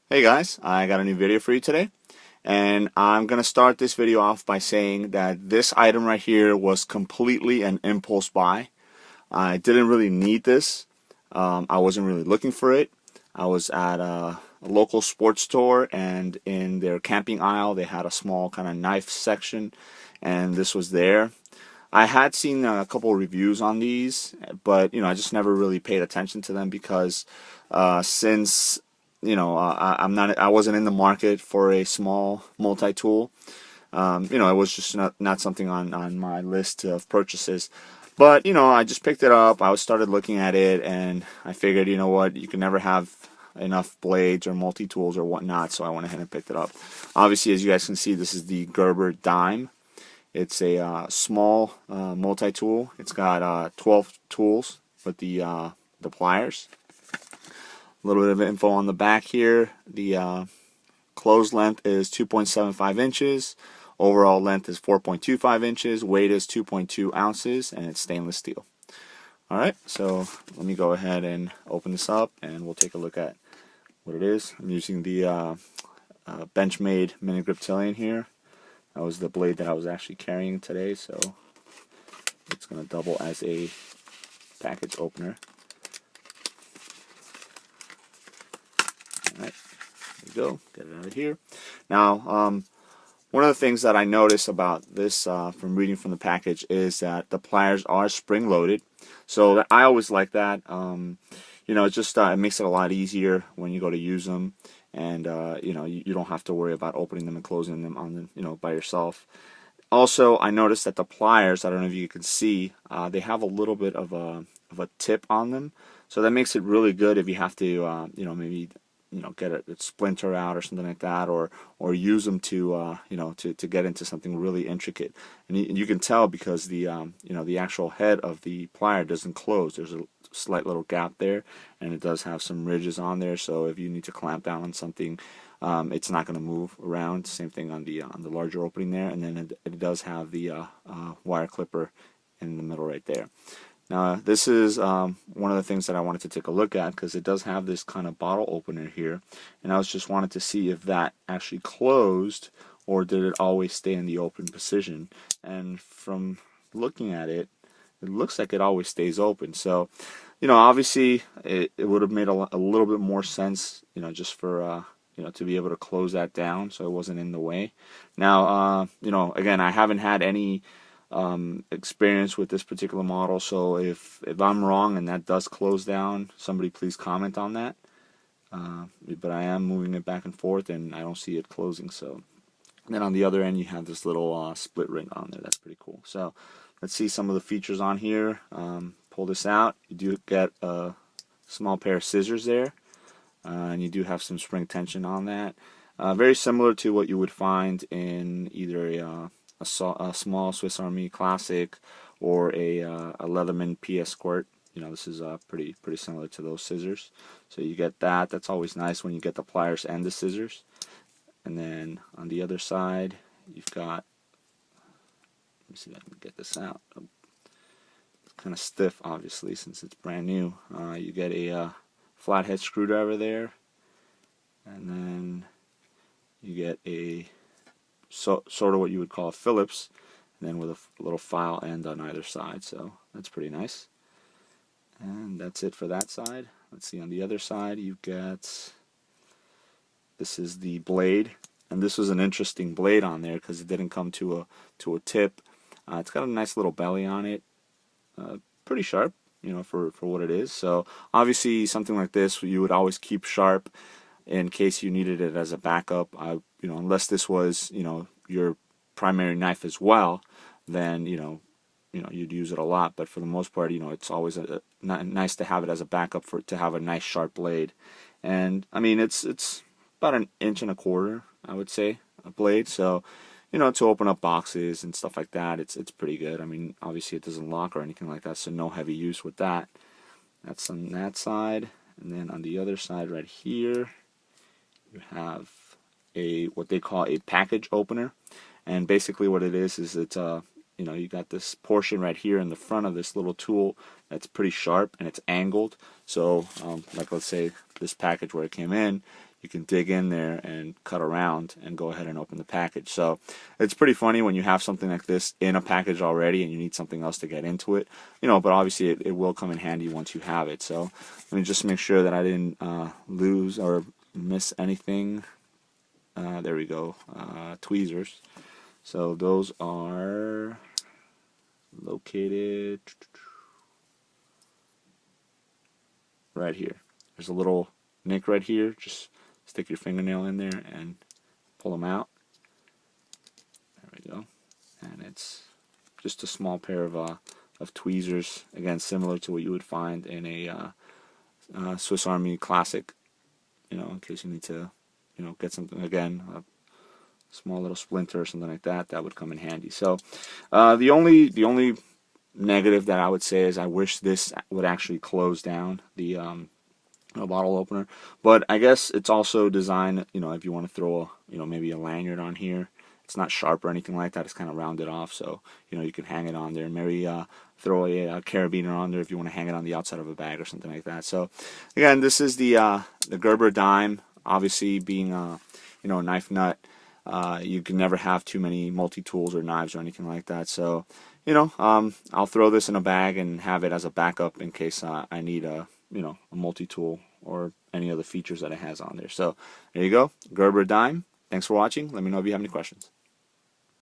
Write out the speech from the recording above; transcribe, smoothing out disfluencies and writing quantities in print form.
Hey guys, I got a new video for you today, and I'm going to start this video off by saying that this item right here was completely an impulse buy. I didn't really need this. I wasn't really looking for it. I was at a local sports store, and in their camping aisle they had a small kind of knife section, and this was there. I had seen a couple reviews on these, but I just never really paid attention to them because since I wasn't in the market for a small multi-tool. It was just not something on my list of purchases. But I just picked it up. I started looking at it, and I figured, you know what, you can never have enough blades or multi-tools or whatnot. So I went ahead and picked it up. Obviously, as you guys can see, this is the Gerber Dime. It's a small multi-tool. It's got 12 tools with the pliers. A little bit of info on the back here. The closed length is 2.75 inches. Overall length is 4.25 inches. Weight is 2.2 ounces, and it's stainless steel. Alright, so let me go ahead and open this up, and we'll take a look at what it is. I'm using the Benchmade Mini Griptilian here. That was the blade that I was actually carrying today, so it's going to double as a package opener. Alright, there we go. Get it out of here. Now, one of the things that I noticed about this from reading from the package is that the pliers are spring-loaded. So I always like that. It just it makes it a lot easier when you go to use them, and you don't have to worry about opening them and closing them on by yourself. Also, I noticed that the pliers, I don't know if you can see, they have a little bit of a tip on them, so that makes it really good if you have to maybe get a splinter out or something like that, or use them to to get into something really intricate. And you can tell because the actual head of the plier doesn't close. There's a slight little gap there, and it does have some ridges on there. So if you need to clamp down on something, it's not going to move around. Same thing on the larger opening there, and then it does have the wire clipper in the middle right there. Now, this is one of the things that I wanted to take a look at because it does have this kind of bottle opener here, and I was just wanted to see if that actually closed or did it always stay in the open position. And from looking at it, it looks like it always stays open. So, obviously it would have made a little bit more sense, just for to be able to close that down so it wasn't in the way. Now, again, I haven't had any experience with this particular model, so if I'm wrong and that does close down, somebody please comment on that. But I am moving it back and forth, and I don't see it closing. So then on the other end, you have this little split ring on there. That's pretty cool. So let's see some of the features on here. Pull this out. You do get a small pair of scissors there, and you do have some spring tension on that. Very similar to what you would find in either a small Swiss Army Classic or a Leatherman PS Squirt. This is pretty similar to those scissors. So you get that. That's always nice when you get the pliers and the scissors. And then on the other side, you've got, let me see if I can get this out. It's kind of stiff, obviously, since it's brand new. You get a flathead screwdriver there, and then you get a sort of what you would call a Phillips, and then with a little file end on either side. So that's pretty nice. And that's it for that side. Let's see, on the other side you get, this is the blade, and this was an interesting blade on there because it didn't come to a tip. It's got a nice little belly on it, pretty sharp, for what it is. So obviously something like this you would always keep sharp in case you needed it as a backup. Unless this was your primary knife as well, then you'd use it a lot. But for the most part, it's always nice to have it as a backup to have a nice sharp blade. And I mean, it's about 1.25 inches, I would say, a blade. So to open up boxes and stuff like that, it's pretty good. I mean, obviously it doesn't lock or anything like that, so no heavy use with that. That's on that side. And then on the other side right here, you have what they call a package opener. And basically what it is it's you know, you got this portion right here in the front of this little tool that's pretty sharp and it's angled. So like let's say this package where it came in, you can dig in there and cut around and go ahead and open the package. So it's pretty funny when you have something like this in a package already and you need something else to get into it, you know, but obviously it will come in handy once you have it. So let me just make sure that I didn't lose or miss anything. There we go, tweezers. So those are located right here. There's a little nick right here. Just stick your fingernail in there and pull them out. There we go. And it's just a small pair of tweezers, again similar to what you would find in a Swiss Army Classic, you know, in case you need to, you know, get something, again, a small little splinter or something like that, that would come in handy. So the only negative that I would say is I wish this would actually close down the bottle opener, but I guess it's also designed, you know, if you want to throw you know, maybe a lanyard on here. It's not sharp or anything like that. It's kind of rounded off, so you know, you can hang it on there. Maybe throw a carabiner on there if you want to hang it on the outside of a bag or something like that. So again, this is the Gerber Dime. Obviously, being you know, a knife nut, you can never have too many multi-tools or knives or anything like that. So you know, I'll throw this in a bag and have it as a backup in case I need a, you know, a multi-tool or any other features that it has on there. So there you go, Gerber Dime. Thanks for watching. Let me know if you have any questions.